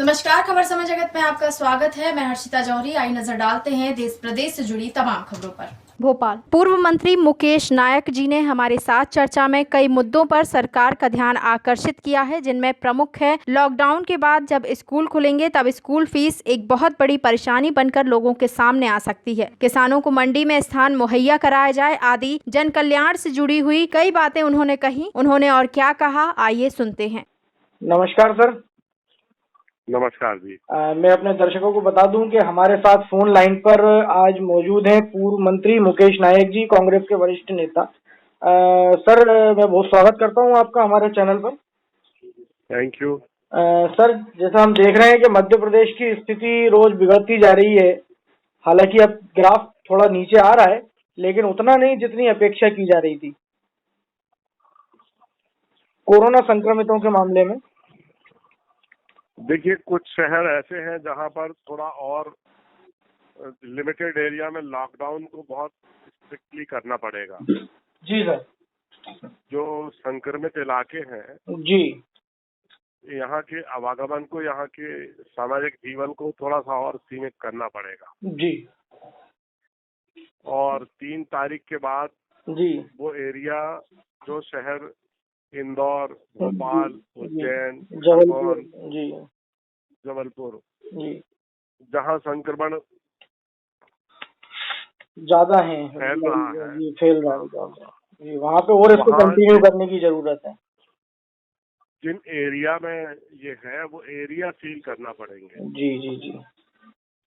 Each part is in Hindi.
नमस्कार, खबर समय जगत में आपका स्वागत है। मैं हर्षिता जौहरी। आई नजर डालते हैं देश प्रदेश से जुड़ी तमाम खबरों पर। भोपाल पूर्व मंत्री मुकेश नायक जी ने हमारे साथ चर्चा में कई मुद्दों पर सरकार का ध्यान आकर्षित किया है, जिनमें प्रमुख है लॉकडाउन के बाद जब स्कूल खुलेंगे तब स्कूल फीस एक बहुत बड़ी परेशानी बनकर लोगों के सामने आ सकती है। किसानों को मंडी में स्थान मुहैया कराया जाए आदि जन कल्याण से जुड़ी हुई कई बातें उन्होंने कही। उन्होंने और क्या कहा, आइए सुनते हैं। नमस्कार सर। नमस्कार जी। मैं अपने दर्शकों को बता दूं कि हमारे साथ फोन लाइन पर आज मौजूद हैं पूर्व मंत्री मुकेश नायक जी, कांग्रेस के वरिष्ठ नेता। सर, मैं बहुत स्वागत करता हूं आपका हमारे चैनल पर। Thank you. सर, जैसा हम देख रहे हैं कि मध्य प्रदेश की स्थिति रोज बिगड़ती जा रही है। हालांकि अब ग्राफ थोड़ा नीचे आ रहा है, लेकिन उतना नहीं जितनी अपेक्षा की जा रही थी कोरोना संक्रमितों के मामले में। देखिए, कुछ शहर ऐसे हैं जहां पर थोड़ा और लिमिटेड एरिया में लॉकडाउन को बहुत स्ट्रिक्टली करना पड़ेगा। जी सर। जो संक्रमित इलाके हैं, जी यहाँ के आवागमन को, यहाँ के सामाजिक जीवन को थोड़ा सा और सीमित करना पड़ेगा। जी। और 3 तारीख के बाद जी। वो एरिया, जो शहर इंदौर, भोपाल, उज्जैन, जबलपुर। जी। जबलपुर, जी। जहाँ संक्रमण ज्यादा है, फैल रहा है, जी फैल रहा है ज्यादा जी, वहाँ पे और इसको कंटिन्यू करने की जरूरत है। जिन एरिया में ये है वो एरिया सील करना पड़ेंगे। जी जी जी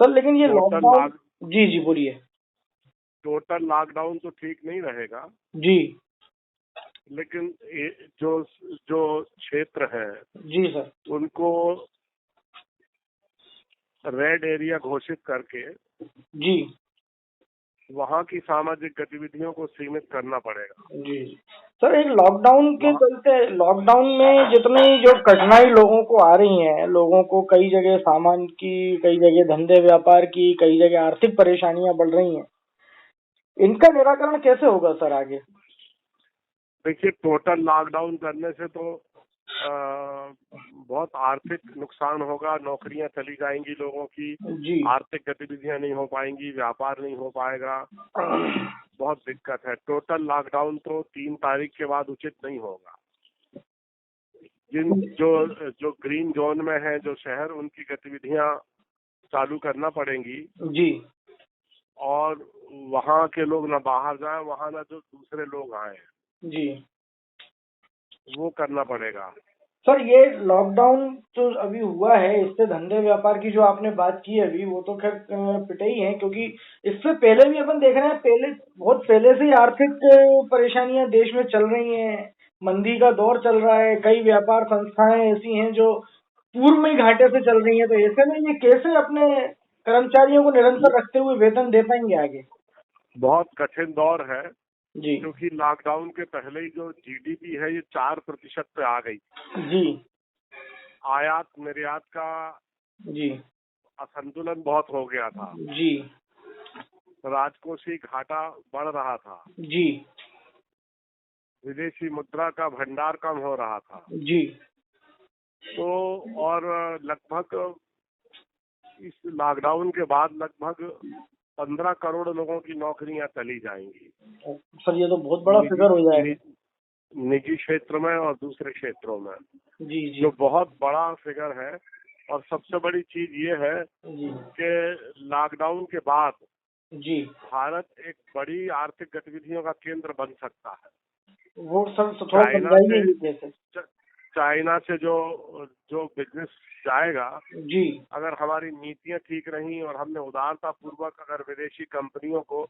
सर, लेकिन ये लॉकडाउन। जी जी बोलिए। टोटल लॉकडाउन तो ठीक नहीं रहेगा जी। लेकिन जो जो क्षेत्र है जी सर। उनको रेड एरिया घोषित करके जी। वहाँ की सामाजिक गतिविधियों को सीमित करना पड़ेगा। जी सर, एक लॉकडाउन के चलते, लॉकडाउन में जितनी जो कठिनाई लोगों को आ रही है, लोगों को कई जगह सामान की, कई जगह धंधे व्यापार की, कई जगह आर्थिक परेशानियां बढ़ रही हैं, इनका निराकरण कैसे होगा सर आगे? देखिए, टोटल लॉकडाउन करने से तो बहुत आर्थिक नुकसान होगा। नौकरियां चली जाएंगी लोगों की, जी। आर्थिक गतिविधियां नहीं हो पाएंगी, व्यापार नहीं हो पाएगा, बहुत दिक्कत है। टोटल लॉकडाउन तो 3 तारीख के बाद उचित नहीं होगा। जिन जो ग्रीन जोन में है जो शहर, उनकी गतिविधियां चालू करना पड़ेंगी। जी। और वहाँ के लोग ना बाहर जाए, वहाँ ना जो दूसरे लोग आए, जी वो करना पड़ेगा। सर, ये लॉकडाउन तो अभी हुआ है, इससे धंधे व्यापार की जो आपने बात की अभी, वो तो खैर पिटे ही है, क्योंकि इससे पहले भी अपन देख रहे हैं, पहले बहुत पहले से ही आर्थिक परेशानियां देश में चल रही हैं, मंदी का दौर चल रहा है, कई व्यापार संस्थाएं ऐसी हैं जो पूर्व में ही घाटे से चल रही हैं, तो ऐसे में ये कैसे अपने कर्मचारियों को निरंतर रखते हुए वेतन दे पाएंगे आगे? बहुत कठिन दौर है जी। क्योंकि लॉकडाउन के पहले ही जो जीडीपी है ये 4% पे आ गई। जी। आयात निर्यात का जी। असंतुलन बहुत हो गया था। जी। राजकोषीय घाटा बढ़ रहा था। जी। विदेशी मुद्रा का भंडार कम हो रहा था। जी। तो और लगभग इस लॉकडाउन के बाद लगभग 15 करोड़ लोगों की नौकरियां चली जाएंगी। सर, ये तो बहुत बड़ा फिगर हो जाएगा। निजी क्षेत्र में और दूसरे क्षेत्रों में। जी जी। जो बहुत बड़ा फिगर है। और सबसे बड़ी चीज ये है कि लॉकडाउन के बाद जी भारत एक बड़ी आर्थिक गतिविधियों का केंद्र बन सकता है। वो सर थोड़ा समझाइए कैसे? चाइना से जो बिजनेस जाएगा, जी, अगर हमारी नीतियां ठीक रही और हमने उदारता पूर्वक अगर विदेशी कंपनियों को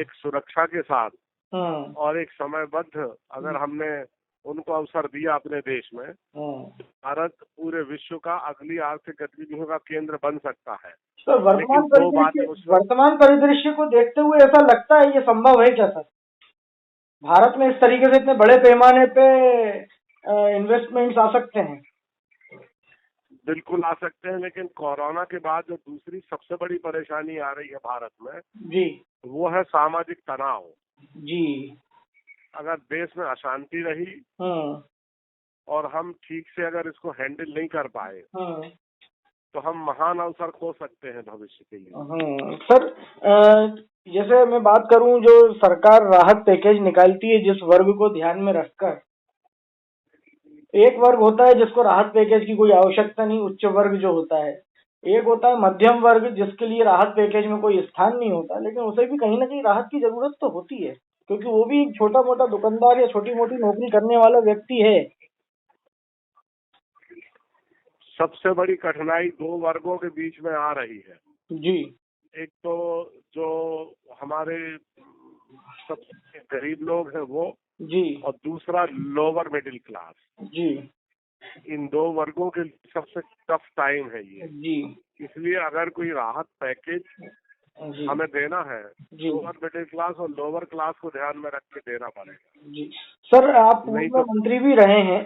एक सुरक्षा के साथ और एक समयबद्ध अगर हमने उनको अवसर दिया अपने देश में, भारत पूरे विश्व का अगली आर्थिक गतिविधियों का केंद्र बन सकता है। तो वर्तमान परिदृश्य को देखते हुए ऐसा लगता है ये संभव है क्या सर? भारत में इस तरीके से इतने बड़े पैमाने पे इन्वेस्टमेंट्स आ सकते हैं? बिल्कुल आ सकते हैं, लेकिन कोरोना के बाद जो दूसरी सबसे बड़ी परेशानी आ रही है भारत में, जी, वो है सामाजिक तनाव। जी। अगर देश में अशांति रही और हम ठीक से अगर इसको हैंडल नहीं कर पाए तो हम महान अवसर खो सकते हैं भविष्य के लिए। सर, जैसे मैं बात करूं, जो सरकार राहत पैकेज निकालती है जिस वर्ग को ध्यान में रखकर, एक वर्ग होता है जिसको राहत पैकेज की कोई आवश्यकता नहीं, उच्च वर्ग जो होता है। एक होता है मध्यम वर्ग जिसके लिए राहत पैकेज में कोई स्थान नहीं होता, लेकिन उसे भी कहीं ना कहीं राहत की जरूरत तो होती है, क्योंकि वो भी एक छोटा मोटा दुकानदार या छोटी मोटी नौकरी करने वाला व्यक्ति है। सबसे बड़ी कठिनाई दो वर्गों के बीच में आ रही है जी। एक तो जो हमारे सबसे गरीब लोग हैं वो जी। और दूसरा लोअर मिडिल क्लास। जी। इन दो वर्गों के लिए सबसे टफ टाइम है ये। जी। इसलिए अगर कोई राहत पैकेज जी। हमें देना है, जी। लोअर मिडिल क्लास और लोअर क्लास को ध्यान में रख के देना पड़ेगा। जी सर, आप नहीं पूर्व तो मंत्री भी रहे हैं।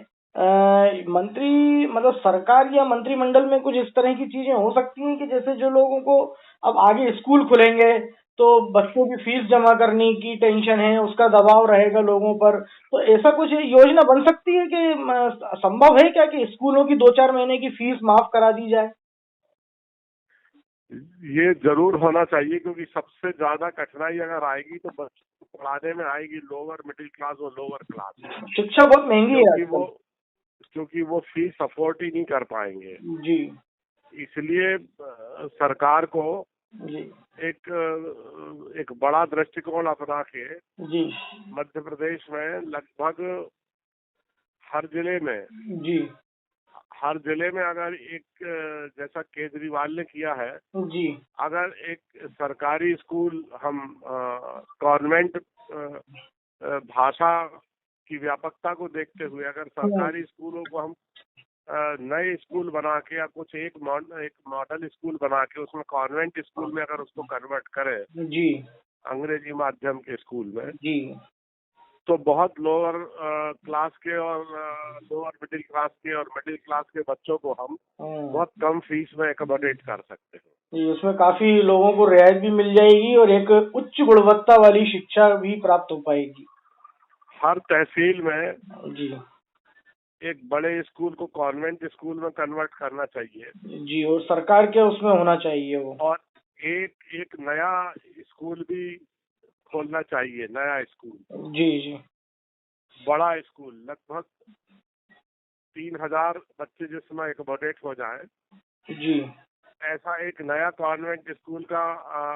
मंत्री मतलब सरकार या मंत्रिमंडल में कुछ इस तरह की चीजें हो सकती हैं कि जैसे जो लोगों को अब आगे स्कूल खुलेंगे तो बच्चों की फीस जमा करने की टेंशन है, उसका दबाव रहेगा लोगों पर, तो ऐसा कुछ योजना बन सकती है कि संभव है क्या कि स्कूलों की 2-4 महीने की फीस माफ करा दी जाए? ये जरूर होना चाहिए, क्योंकि सबसे ज्यादा कठिनाई अगर आएगी तो बच्चों को पढ़ाने में आएगी लोअर मिडिल क्लास और लोअर क्लास। शिक्षा बहुत महंगी है क्योंकि वो फीस अफोर्ड ही नहीं कर पाएंगे। जी। इसलिए सरकार को जी। एक बड़ा दृष्टिकोण अपना के जी। मध्य प्रदेश में लगभग हर जिले में जी। हर जिले में अगर एक, जैसा केजरीवाल ने किया है, जी, अगर एक सरकारी स्कूल हम कॉन्वेंट भाषा की व्यापकता को देखते हुए अगर सरकारी स्कूलों को हम नए स्कूल बना के या कुछ एक मॉडल स्कूल बना के उसमें कॉन्वेंट स्कूल में अगर उसको कन्वर्ट करें जी, अंग्रेजी माध्यम के स्कूल में, जी, तो बहुत लोअर क्लास के और लोअर मिडिल क्लास के और मिडिल क्लास के बच्चों को हम बहुत कम फीस में एकोमोडेट कर सकते हैं। उसमें काफी लोगों को रियायत भी मिल जाएगी और एक उच्च गुणवत्ता वाली शिक्षा भी प्राप्त हो पाएगी। हर तहसील में जी, एक बड़े स्कूल को कॉन्वेंट स्कूल में कन्वर्ट करना चाहिए। जी, और सरकार के उसमें होना चाहिए वो। और एक नया स्कूल भी खोलना चाहिए, नया स्कूल। जी। जी। बड़ा स्कूल लगभग 3000 बच्चे जिसमें एकोमोडेट हो जाए। जी। ऐसा एक नया कॉन्वेंट स्कूल का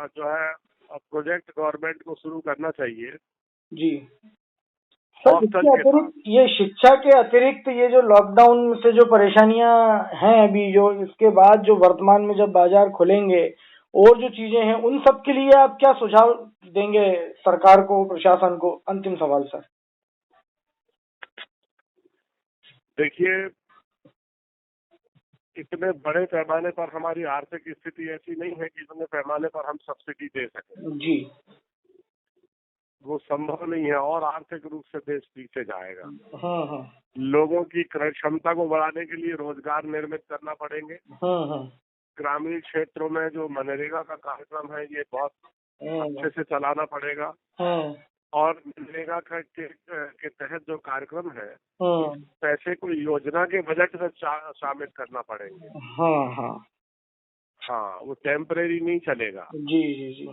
जो है प्रोजेक्ट गवर्नमेंट को शुरू करना चाहिए। जी। ये शिक्षा के अतिरिक्त ये जो लॉकडाउन से जो परेशानियां हैं अभी, जो इसके बाद जो वर्तमान में जब बाजार खुलेंगे और जो चीजें हैं, उन सब के लिए आप क्या सुझाव देंगे सरकार को, प्रशासन को? अंतिम सवाल सर। देखिए, इतने बड़े पैमाने पर हमारी आर्थिक स्थिति ऐसी नहीं है कि इतने पैमाने पर हम सब्सिडी दे सकें। जी, वो संभव नहीं है और आर्थिक रूप से देश पीछे जाएगा। हाँ, हाँ। लोगों की क्रय क्षमता को बढ़ाने के लिए रोजगार निर्मित करना पड़ेंगे। हाँ, हाँ। ग्रामीण क्षेत्रों में जो मनरेगा का कार्यक्रम है ये बहुत अच्छे से चलाना पड़ेगा। हाँ। और मनरेगा के तहत जो कार्यक्रम है, हाँ, पैसे को योजना के बजट में शामिल करना पड़ेंगे। हाँ, हाँ, हाँ, वो टेम्परेरी नहीं चलेगा। जी, जी, जी।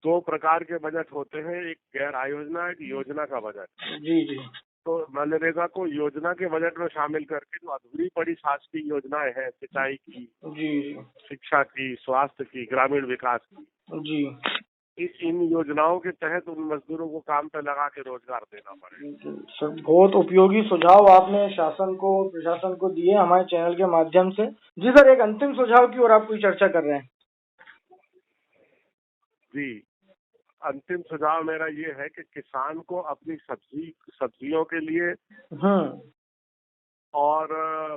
2 प्रकार के बजट होते हैं, एक गैर आयोजना, एक योजना का बजट। जी, जी। तो मनरेगा को योजना के बजट में शामिल करके जो अधूरी पड़ी शासकीय योजनाएं हैं, सिंचाई की, जी, शिक्षा की, स्वास्थ्य की, ग्रामीण विकास की, जी, इन योजनाओं के तहत उन मजदूरों को काम पे लगा के रोजगार देना पड़ेगा। सर, बहुत उपयोगी सुझाव आपने शासन को, प्रशासन को दिए हमारे चैनल के माध्यम से। जी सर, एक अंतिम सुझाव की ओर आप कोई चर्चा कर रहे हैं? जी, अंतिम सुझाव मेरा ये है कि किसान को अपनी सब्जियों के लिए और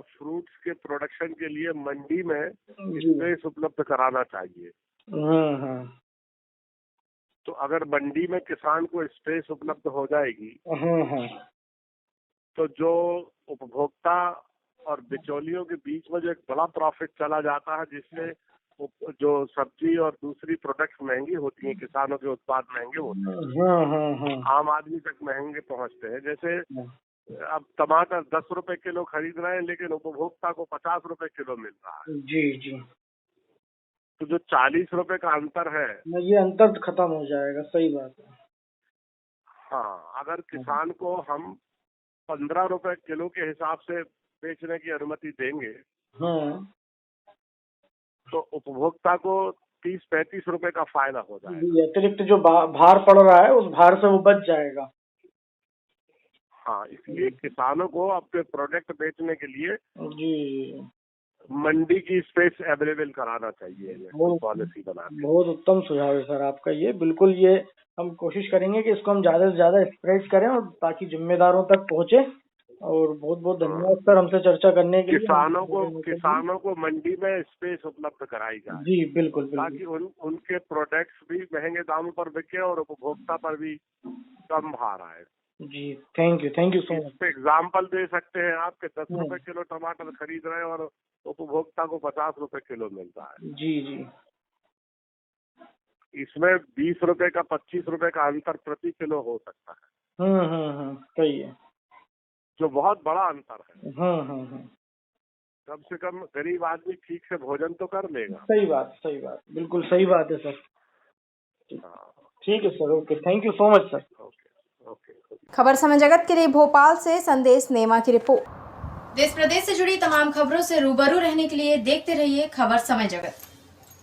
फ्रूट्स के प्रोडक्शन के लिए मंडी में स्पेस उपलब्ध कराना चाहिए। तो अगर मंडी में किसान को स्पेस उपलब्ध हो जाएगी, तो जो उपभोक्ता और बिचौलियों के बीच में जो एक बड़ा प्रॉफिट चला जाता है, जिससे जो सब्जी और दूसरी प्रोडक्ट्स महंगी होती हैं, किसानों के उत्पाद महंगे होते हैं, आम आदमी तक महंगे पहुंचते हैं। जैसे अब टमाटर 10 रुपए किलो खरीद रहे हैं, लेकिन उपभोक्ता को 50 रुपए किलो मिल रहा है। जी, जी। तो जो 40 रुपए का अंतर है, ये अंतर खत्म हो जाएगा। सही बात है। हाँ, अगर किसान को हम 15 रुपए किलो के हिसाब से बेचने की अनुमति देंगे, तो उपभोक्ता को 30-35 रुपए का फायदा हो जाएगा। अतिरिक्त जो भार पड़ रहा है उस भार से वो बच जाएगा। हाँ, इसलिए किसानों को अपने प्रोडक्ट बेचने के लिए जी मंडी की स्पेस अवेलेबल कराना चाहिए, पॉलिसी बना के। बहुत उत्तम सुझाव है सर आपका ये। बिल्कुल, ये हम कोशिश करेंगे कि इसको हम ज्यादा से ज्यादा स्प्रेड करें और ताकि जिम्मेदारों तक पहुंचे। और बहुत बहुत धन्यवाद सर हमसे चर्चा करने के लिए। किसानों को मंडी में स्पेस उपलब्ध कराई जाए। जी बिल्कुल, ताकि उनके प्रोडक्ट्स भी महंगे दामों पर बिके और उपभोक्ता पर भी कम भार आए। जी thank you so much. Example दे सकते हैं आपके 10 रुपए किलो टमाटर खरीद रहे हैं और उपभोक्ता को 50 रुपए किलो मिल रहा है। जी इसमें 20 रुपए का 25 रुपए का अंतर प्रति किलो हो सकता है। सही है। जो बहुत बड़ा अंतर है। कम से कम गरीब आदमी ठीक से भोजन तो कर लेगा। सही बात, बिल्कुल सही बात है सर। ठीक है sir, okay, thank you so much sir. Okay. खबर समय जगत के लिए भोपाल से संदेश नेमा की रिपोर्ट। देश प्रदेश से जुड़ी तमाम खबरों से रूबरू रहने के लिए देखते रहिए खबर समय जगत।